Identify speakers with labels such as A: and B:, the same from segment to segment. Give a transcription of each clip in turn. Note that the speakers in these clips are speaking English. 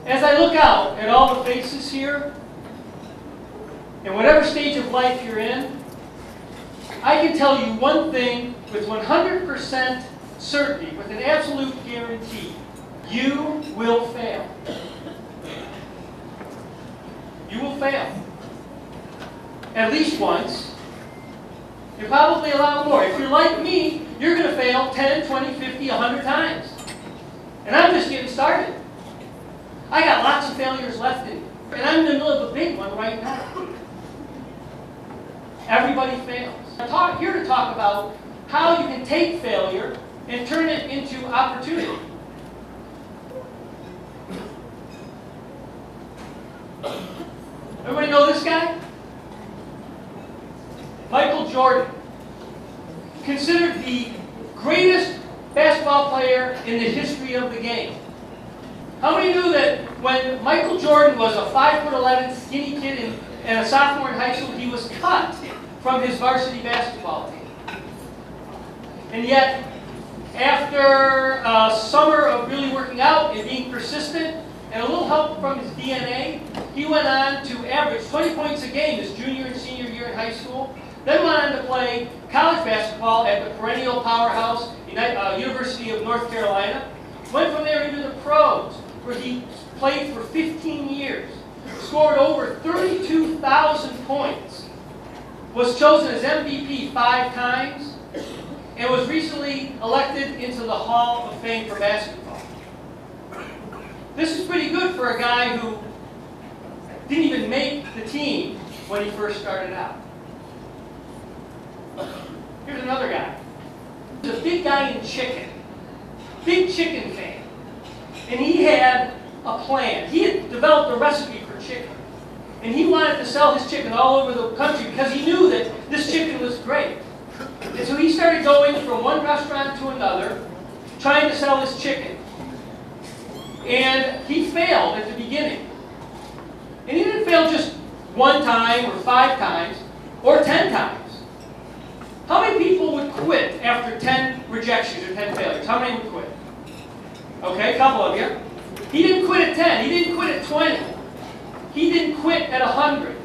A: As I look out at all the faces here, and whatever stage of life you're in, I can tell you one thing with 100% certainty, with an absolute guarantee. You will fail. You will fail. At least once. And probably a lot more. If you're like me, you're going to fail 10, 20, 50, 100 times. And I'm just getting started. I got lots of failures left in me. And I'm in the middle of a big one right now. Everybody fails. I'm here to talk about how you can take failure and turn it into opportunity. Everybody know this guy? Michael Jordan. Considered the greatest basketball player in the history of the game. How many knew that when Michael Jordan was a 5'11" skinny kid and a sophomore in high school, he was cut from his varsity basketball team? And yet, after a summer of really working out and being persistent and a little help from his DNA, he went on to average 20 points a game his junior and senior year in high school. Then went on to play college basketball at the perennial powerhouse, University of North Carolina. Went from there into the pros, where he played for 15 years. Scored over 32,000 points. Was chosen as MVP 5 times. And was recently elected into the Hall of Fame for basketball. This is pretty good for a guy who didn't even make the team when he first started out. Here's another guy. He's a big guy in chicken. Big chicken fan. And he had a plan. He had developed a recipe for chicken. And he wanted to sell his chicken all over the country because he knew that this chicken was great. And so he started going from one restaurant to another, trying to sell his chicken. And he failed at the beginning. And he didn't fail just 1 time or 5 times or 10 times. How many people would quit after 10 rejections or 10 failures? How many would quit? Okay, a couple of you. He didn't quit at 10. He didn't quit at 20. He didn't quit at 100.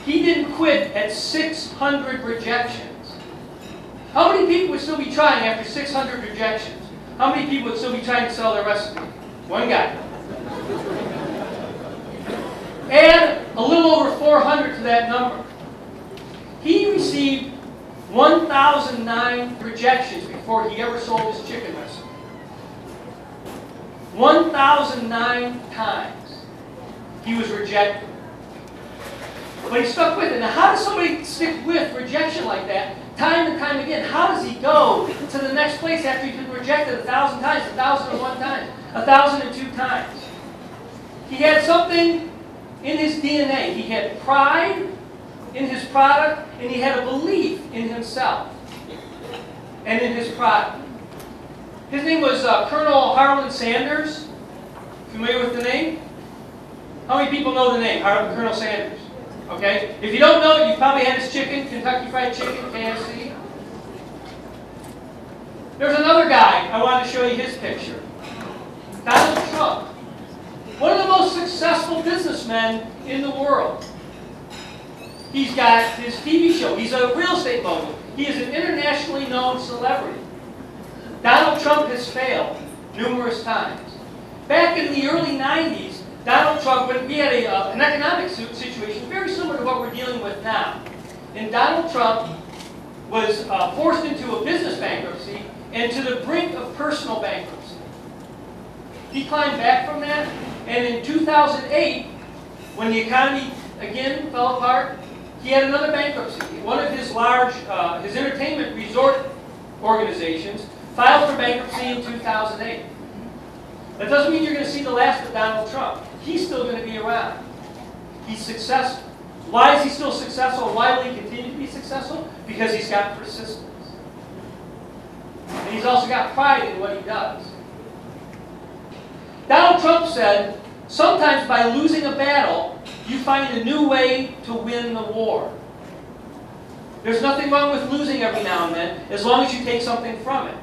A: He didn't quit at 600 rejections. How many people would still be trying after 600 rejections? How many people would still be trying to sell their recipe? One guy. Add a little over 400 to that number. He received 1,009 rejections before he ever sold his chicken recipe. 1,009 times he was rejected. But he stuck with it. Now, how does somebody stick with rejection like that time and time again? How does he go to the next place after he's been rejected 1,000 times, 1,001 times, 1,002 times? He had something in his DNA. He had pride in his product, and he had a belief in himself and in his product. His name was Colonel Harlan Sanders. Familiar with the name? How many people know the name, Colonel Sanders? Okay? If you don't know it, you've probably had his chicken, Kentucky Fried Chicken, KFC. There's another guy I want to show you his picture. Donald Trump. One of the most successful businessmen in the world. He's got his TV show. He's a real estate mogul. He is an internationally known celebrity. Donald Trump has failed numerous times. Back in the early 90s, Donald Trump, when we had an economic situation very similar to what we're dealing with now. And Donald Trump was forced into a business bankruptcy and to the brink of personal bankruptcy. He climbed back from that, and in 2008, when the economy again fell apart, he had another bankruptcy. One of his large, his entertainment resort organizations filed for bankruptcy in 2008. That doesn't mean you're going to see the last of Donald Trump. He's still going to be around. He's successful. Why is he still successful? Why will he continue to be successful? Because he's got persistence. And he's also got pride in what he does. Donald Trump said, sometimes by losing a battle, you find a new way to win the war. There's nothing wrong with losing every now and then, as long as you take something from it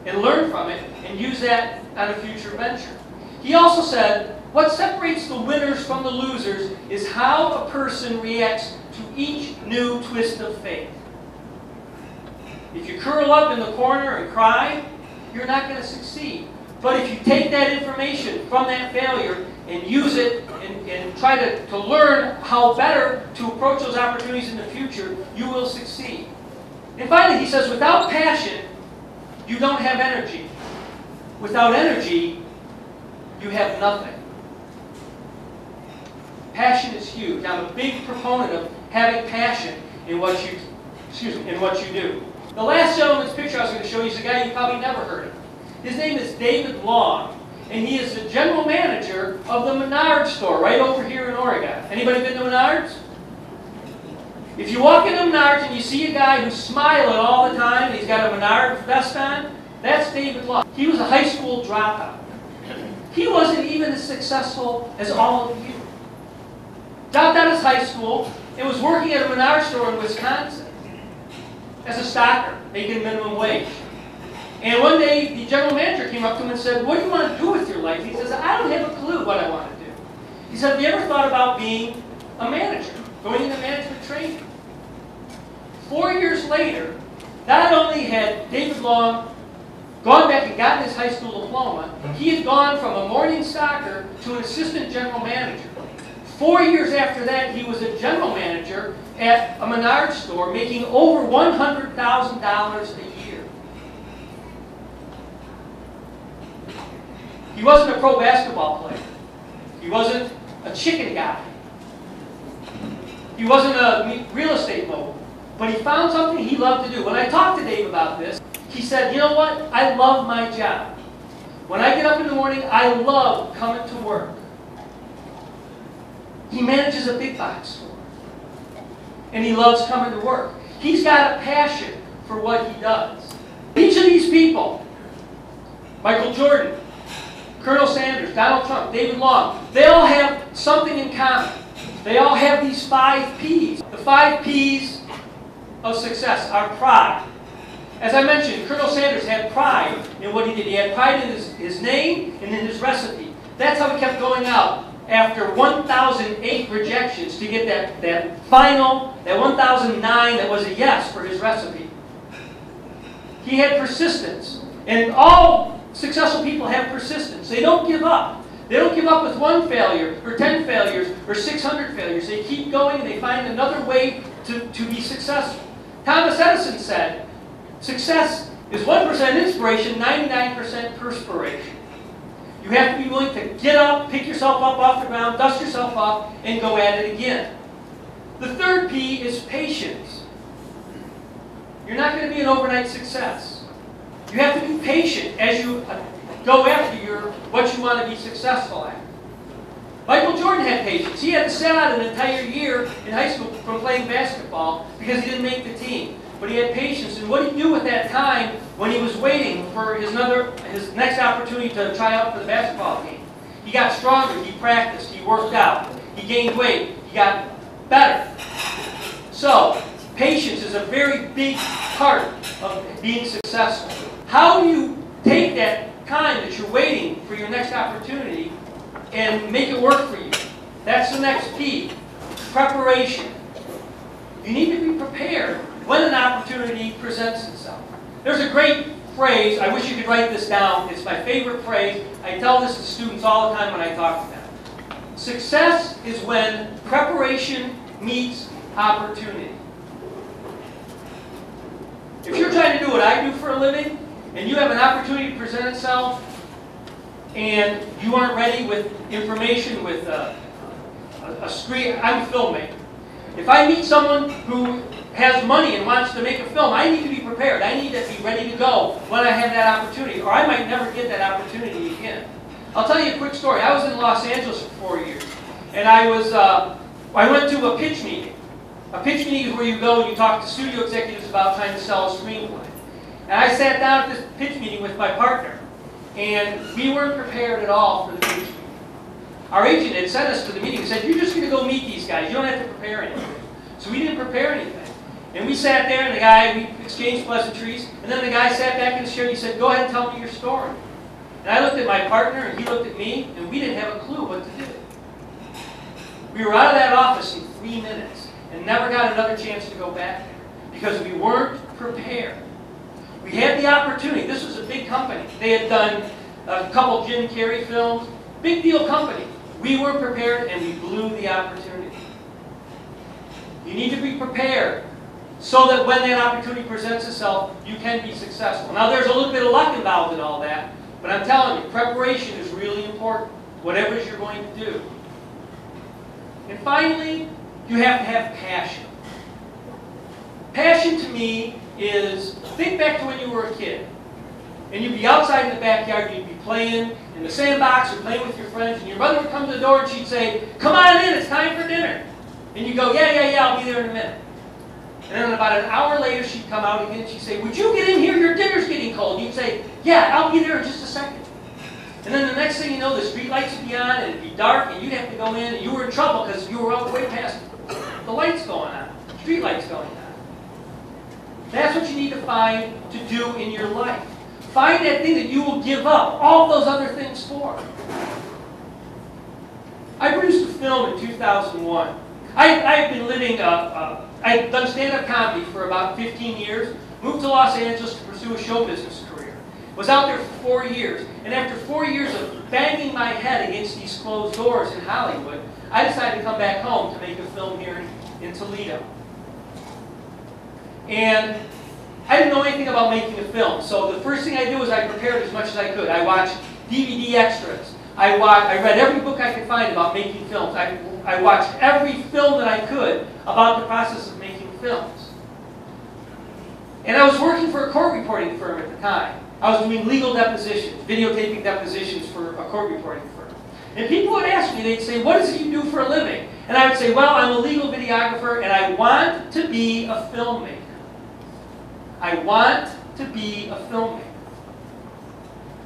A: and learn from it and use that on a future venture. He also said, what separates the winners from the losers is how a person reacts to each new twist of fate. If you curl up in the corner and cry, you're not going to succeed. But if you take that information from that failure and use it and try to learn how better to approach those opportunities in the future, you will succeed. And finally, he says, without passion, you don't have energy. Without energy, you have nothing. Passion is huge. I'm a big proponent of having passion in what you do. The last gentleman's picture I was going to show you is a guy you probably never heard of. His name is David Long, and he is the general manager of the Menards store right over here in Oregon. Anybody been to Menards? If you walk into Menards and you see a guy who's smiling all the time and he's got a Menard vest on, that's David Long. He was a high school dropout. He wasn't even as successful as all of you. Dropped out of high school and was working at a Menards store in Wisconsin as a stocker, making minimum wage. And one day, the general manager came up to him and said, what do you want to do with your life? He says, I don't have a clue what I want to do. He said, have you ever thought about being a manager, going into management training? 4 years later, not only had David Long gone back and gotten his high school diploma, he had gone from a morning stocker to an assistant general manager. 4 years after that, he was a general manager at a Menards store, making over $100,000 a year. He wasn't a pro basketball player. He wasn't a chicken guy. He wasn't a real estate mogul. But he found something he loved to do. When I talked to Dave about this, he said, you know what? I love my job. When I get up in the morning, I love coming to work. He manages a big box store. And he loves coming to work. He's got a passion for what he does. Each of these people, Michael Jordan, Colonel Sanders, Donald Trump, David Long, they all have something in common. They all have these 5 Ps. The 5 Ps of success are pride. As I mentioned, Colonel Sanders had pride in what he did. He had pride in his name and in his recipe. That's how he kept going out after 1,008 rejections to get that final, that 1,009 that was a yes for his recipe. He had persistence. And all successful people have persistence. They don't give up. They don't give up with 1 failure, or 10 failures, or 600 failures. They keep going and they find another way to be successful. Thomas Edison said, success is 1% inspiration, 99% perspiration. You have to be willing to get up, pick yourself up off the ground, dust yourself off, and go at it again. The 3rd P is patience. You're not going to be an overnight success. You have to be patient as you go after what you want to be successful at. Michael Jordan had patience. He had to sit out an entire year in high school from playing basketball because he didn't make the team. But he had patience. And what did he do with that time when he was waiting for his next opportunity to try out for the basketball team? He got stronger. He practiced. He worked out. He gained weight. He got better. So, patience is a very big part of being successful. How do you take that time that you're waiting for your next opportunity and make it work for you? That's the next P. Preparation. You need to be prepared when an opportunity presents itself. There's a great phrase, I wish you could write this down, it's my favorite phrase. I tell this to students all the time when I talk to them. Success is when preparation meets opportunity. If you're trying to do what I do for a living, and you have an opportunity to present itself, and you aren't ready with information, with a screen, I'm a filmmaker. If I meet someone who has money and wants to make a film, I need to be prepared. I need to be ready to go when I have that opportunity, or I might never get that opportunity again. I'll tell you a quick story. I was in Los Angeles for 4 years, and I went to a pitch meeting. A pitch meeting is where you go and you talk to studio executives about trying to sell a screenplay. And I sat down at this pitch meeting with my partner, and we weren't prepared at all for the pitch meeting. Our agent had sent us to the meeting and said, you're just going to go meet these guys. You don't have to prepare anything. So we didn't prepare anything. And we sat there, and we exchanged pleasantries, and then the guy sat back in his chair and he said, go ahead and tell me your story. And I looked at my partner, and he looked at me, and we didn't have a clue what to do. We were out of that office in 3 minutes and never got another chance to go back there because we weren't prepared. We had the opportunity. This was a big company. They had done a couple Jim Carrey films. Big deal company. We weren't prepared, and we blew the opportunity. You need to be prepared so that when that opportunity presents itself, you can be successful. Now, there's a little bit of luck involved in all that, but I'm telling you, preparation is really important, whatever it is you're going to do. And finally, you have to have passion. Passion to me is, think back to when you were a kid. And you'd be outside in the backyard, you'd be playing in the sandbox or playing with your friends, and your mother would come to the door and she'd say, "Come on in, it's time for dinner." And you go, "Yeah, I'll be there in a minute." And then about an hour later, she'd come out again and she'd say, "Would you get in here? Your dinner's getting cold." And you'd say, "Yeah, I'll be there in just a second." And then the next thing you know, the street lights would be on and it'd be dark and you'd have to go in and you were in trouble because you were all the way past the lights going on, street lights going on. That's what you need to find to do in your life. Find that thing that you will give up all those other things for. I produced a film in 2001. I've been living, I've done stand-up comedy for about 15 years, moved to Los Angeles to pursue a show business career. Was out there for 4 years, and after 4 years of banging my head against these closed doors in Hollywood, I decided to come back home to make a film here in Toledo. And I didn't know anything about making a film, so the first thing I did was I prepared as much as I could. I watched DVD extras. I read every book I could find about making films. I watched every film that I could about the process of making films. And I was working for a court reporting firm at the time. I was doing legal depositions, videotaping depositions for a court reporting firm. And people would ask me, they'd say, "What is it you do for a living?" And I would say, "Well, I'm a legal videographer and I want to be a filmmaker. I want to be a filmmaker."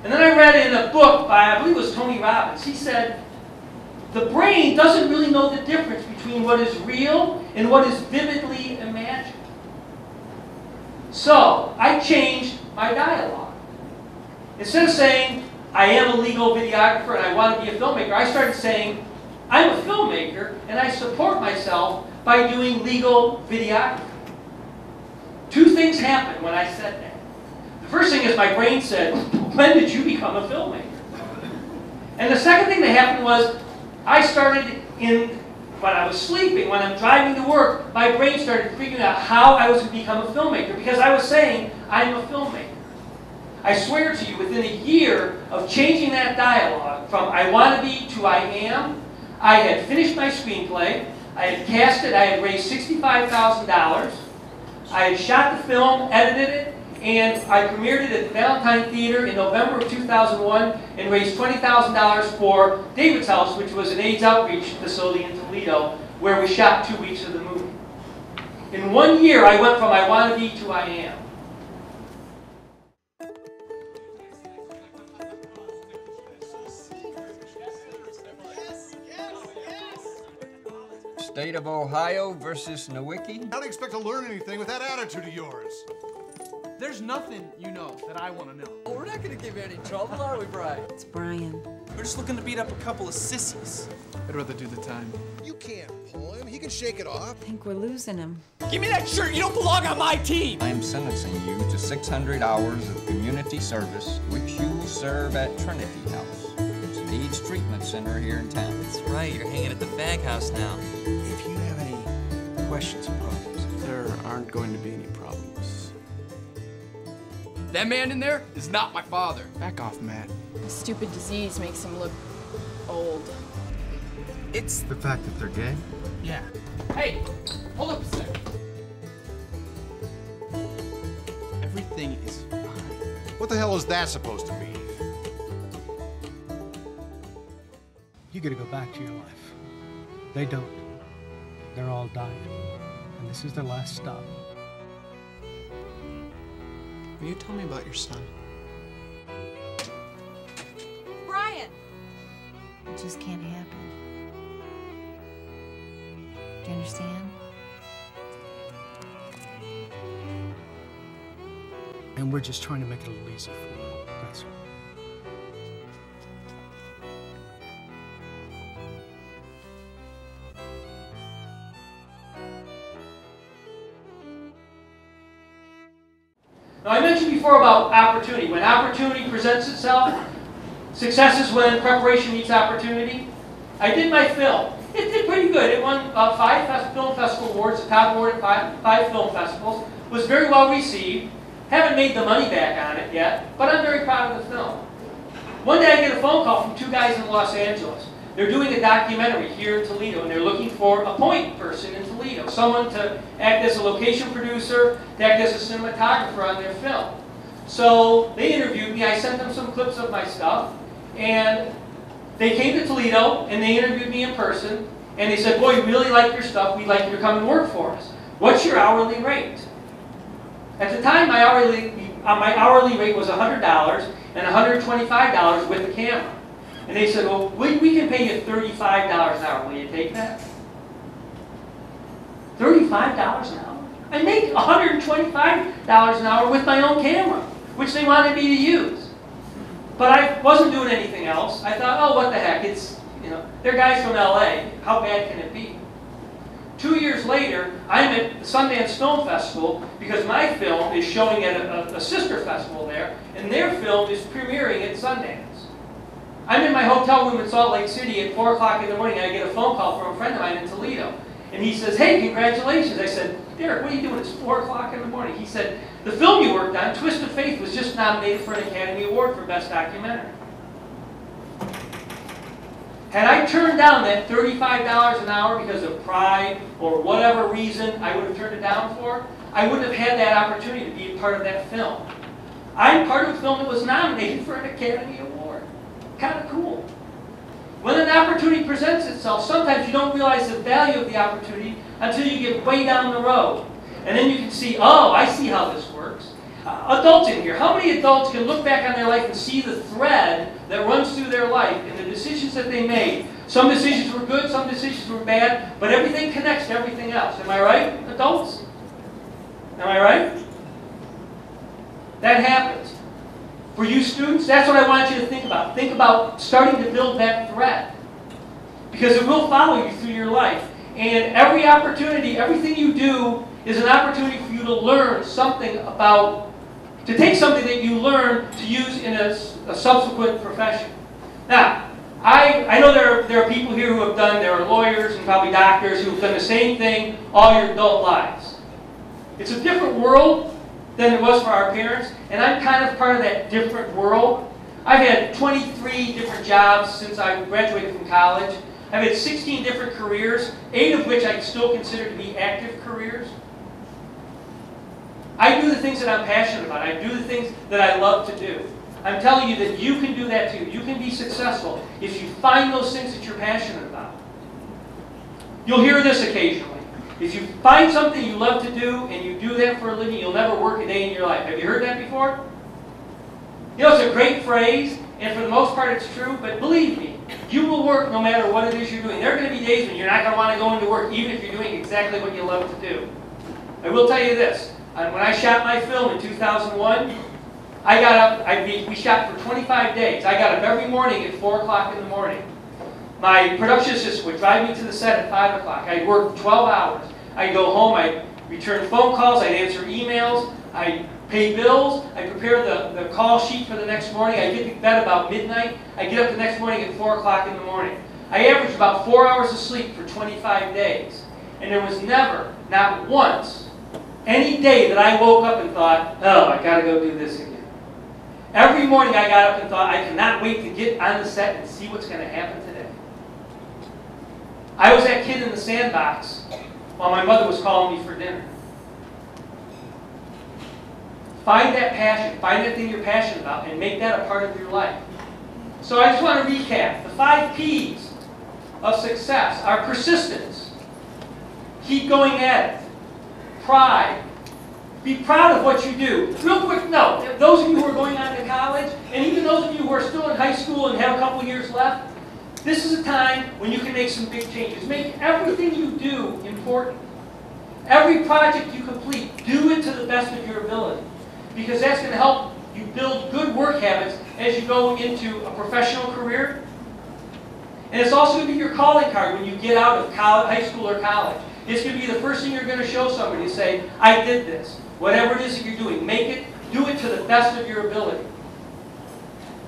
A: And then I read in a book by, I believe it was Tony Robbins, he said, the brain doesn't really know the difference between what is real and what is vividly imagined. So, I changed my dialogue. Instead of saying, "I am a legal videographer and I want to be a filmmaker," I started saying, "I'm a filmmaker and I support myself by doing legal videography." Two things happened when I said that. The first thing is my brain said, "When did you become a filmmaker?" And the second thing that happened was I started when I was sleeping, when I'm driving to work, my brain started figuring out how I was going to become a filmmaker because I was saying, "I'm a filmmaker." I swear to you, within a year of changing that dialogue from "I want to be" to "I am," I had finished my screenplay, I had cast it, I had raised $65,000, I had shot the film, edited it, and I premiered it at the Valentine Theater in November of 2001 and raised $20,000 for David's House, which was an AIDS outreach facility in Toledo where we shot 2 weeks of the movie. In 1 year, I went from "I want to be" to "I am."
B: State of Ohio versus Nowicki?
C: How do you expect to learn anything with that attitude of yours?
D: There's nothing you know that I want to know.
E: Well, we're not going to give you any trouble, are we, Brian?
F: It's Brian.
D: We're just looking to beat up a couple of sissies. I'd rather do the time.
C: You can't pull him. He can shake it off.
F: I think we're losing him.
E: Give me that shirt! You don't belong on my team!
B: I am sentencing you to 600 hours of community service, which you will serve at Trinity House. It's an AIDS treatment center here in town.
E: That's right, you're hanging at the fag house now.
D: If you have any questions or problems, there aren't going to be any problems.
G: That man in there is not my father.
D: Back off, Matt.
H: A stupid disease makes him look old.
D: It's
C: The fact that they're gay?
D: yeah.
G: Hey, hold up a sec.
D: Everything is fine.
C: What the hell is that supposed to mean?
I: You gotta go back to your life. They don't. They're all dying. And this is their last stop.
D: Will you tell me about your son?
F: Brian! It just can't happen. Do you understand?
I: And we're just trying to make it a little easier for you. That's all.
A: Now, I mentioned before about opportunity. When opportunity presents itself, success is when preparation meets opportunity. I did my film. It did pretty good. It won 5 film festival awards, the top award at 5 film festivals. Was very well received. Haven't made the money back on it yet, but I'm very proud of the film. One day I get a phone call from 2 guys in Los Angeles. They're doing a documentary here in Toledo, and they're looking for a point person in Toledo, someone to act as a location producer, to act as a cinematographer on their film. So they interviewed me. I sent them some clips of my stuff, and they came to Toledo, and they interviewed me in person, and they said, "Boy, we really like your stuff. We'd like you to come and work for us. What's your hourly rate?" At the time, my hourly rate was $100 and $125 with the camera. And they said, "Well, we can pay you $35 an hour. Will you take that?" $35 an hour? I make $125 an hour with my own camera, which they wanted me to use. But I wasn't doing anything else. I thought, oh, what the heck? It's, you know, they're guys from LA. How bad can it be? 2 years later, I'm at the Sundance Film Festival because my film is showing at a sister festival there, and their film is premiering at Sundance. I'm in my hotel room in Salt Lake City at 4 o'clock in the morning, and I get a phone call from a friend of mine in Toledo. And he says, "Hey, congratulations." I said, "Derek, what are you doing? It's 4 o'clock in the morning." He said, "The film you worked on, Twist of Faith, was just nominated for an Academy Award for Best Documentary." Had I turned down that $35 an hour because of pride or whatever reason I would have turned it down for, I wouldn't have had that opportunity to be a part of that film. I'm part of a film that was nominated for an Academy Award. Kind of cool. When an opportunity presents itself, sometimes you don't realize the value of the opportunity until you get way down the road. And then you can see, oh, I see how this works. Adults in here, how many adults can look back on their life and see the thread that runs through their life and the decisions that they made? Some decisions were good, some decisions were bad, but everything connects to everything else. Am I right, adults? Am I right? That happens. For you students, that's what I want you to think about. Think about starting to build that thread. Because it will follow you through your life. And every opportunity, everything you do is an opportunity for you to learn something about, to take something that you learn to use in a subsequent profession. Now, I know there are people here who have done, there are lawyers and probably doctors who have done the same thing all your adult lives. It's a different world than it was for our parents, and I'm kind of part of that different world. I've had 23 different jobs since I graduated from college. I've had 16 different careers, 8 of which I still consider to be active careers. I do the things that I'm passionate about. I do the things that I love to do. I'm telling you that you can do that too. You can be successful if you find those things that you're passionate about. You'll hear this occasionally. If you find something you love to do and you do that for a living, you'll never work a day in your life. Have you heard that before? You know, it's a great phrase, and for the most part it's true, but believe me, you will work no matter what it is you're doing. There are going to be days when you're not going to want to go into work, even if you're doing exactly what you love to do. I will tell you this. When I shot my film in 2001, I got up, we shot for 25 days. I got up every morning at 4 o'clock in the morning. My production assistant would drive me to the set at 5 o'clock. I'd work 12 hours. I'd go home, I'd return phone calls, I'd answer emails, I'd pay bills, I'd prepare the call sheet for the next morning. I'd get to bed about midnight. I'd get up the next morning at 4 o'clock in the morning. I averaged about 4 hours of sleep for 25 days. And there was never, not once, any day that I woke up and thought, oh, I got to go do this again. Every morning I got up and thought, I cannot wait to get on the set and see what's going to happen today. I was that kid in the sandbox while my mother was calling me for dinner. Find that passion, find that thing you're passionate about, and make that a part of your life. So I just want to recap. The 5 P's of success are persistence. Keep going at it. Pride. Be proud of what you do. Real quick note, those of you who are going on to college, and even those of you who are still in high school and have a couple years left, this is a time when you can make some big changes. Make everything you do important. Every project you complete, do it to the best of your ability. Because that's going to help you build good work habits as you go into a professional career. And it's also going to be your calling card when you get out of high school or college. It's going to be the first thing you're going to show somebody to say, I did this. Whatever it is that you're doing, make it Do it to the best of your ability.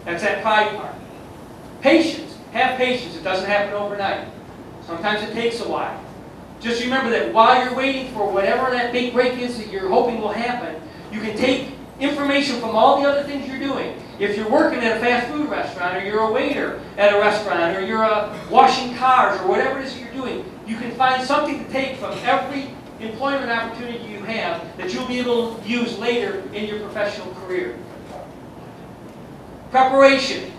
A: That's that pride part. Patience. Have patience. It doesn't happen overnight. Sometimes it takes a while. Just remember that while you're waiting for whatever that big break is that you're hoping will happen, you can take information from all the other things you're doing. If you're working at a fast food restaurant, or you're a waiter at a restaurant, or you're washing cars, or whatever it is that you're doing, you can find something to take from every employment opportunity you have that you'll be able to use later in your professional career. Preparation.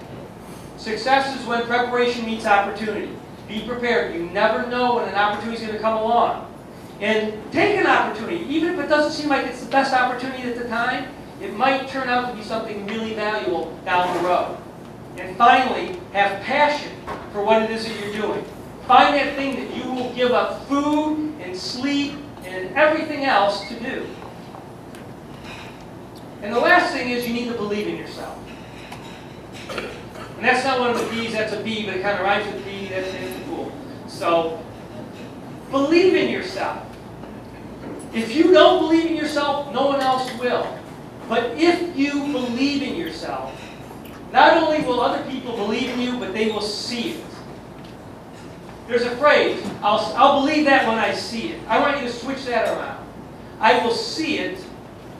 A: Success is when preparation meets opportunity. Be prepared. You never know when an opportunity is going to come along. And take an opportunity. Even if it doesn't seem like it's the best opportunity at the time, it might turn out to be something really valuable down the road. And finally, have passion for what it is that you're doing. Find that thing that you will give up food and sleep and everything else to do. And the last thing is you need to believe in yourself. And that's not one of the B's, that's a B, but it kind of rhymes with B, that's cool. So, believe in yourself. If you don't believe in yourself, no one else will. But if you believe in yourself, not only will other people believe in you, but they will see it. There's a phrase, I'll believe that when I see it. I want you to switch that around. I will see it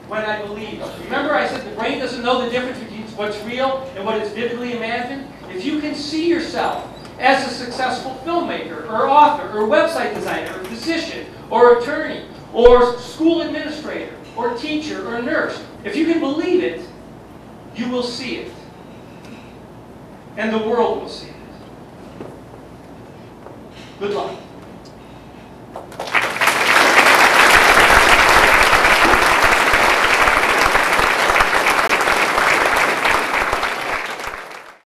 A: when I believe it. Remember I said the brain doesn't know the difference between what's real and what is vividly imagined? If you can see yourself as a successful filmmaker, or author, or website designer, or physician, or attorney, or school administrator, or teacher, or nurse, if you can believe it, you will see it. And the world will see it. Good luck.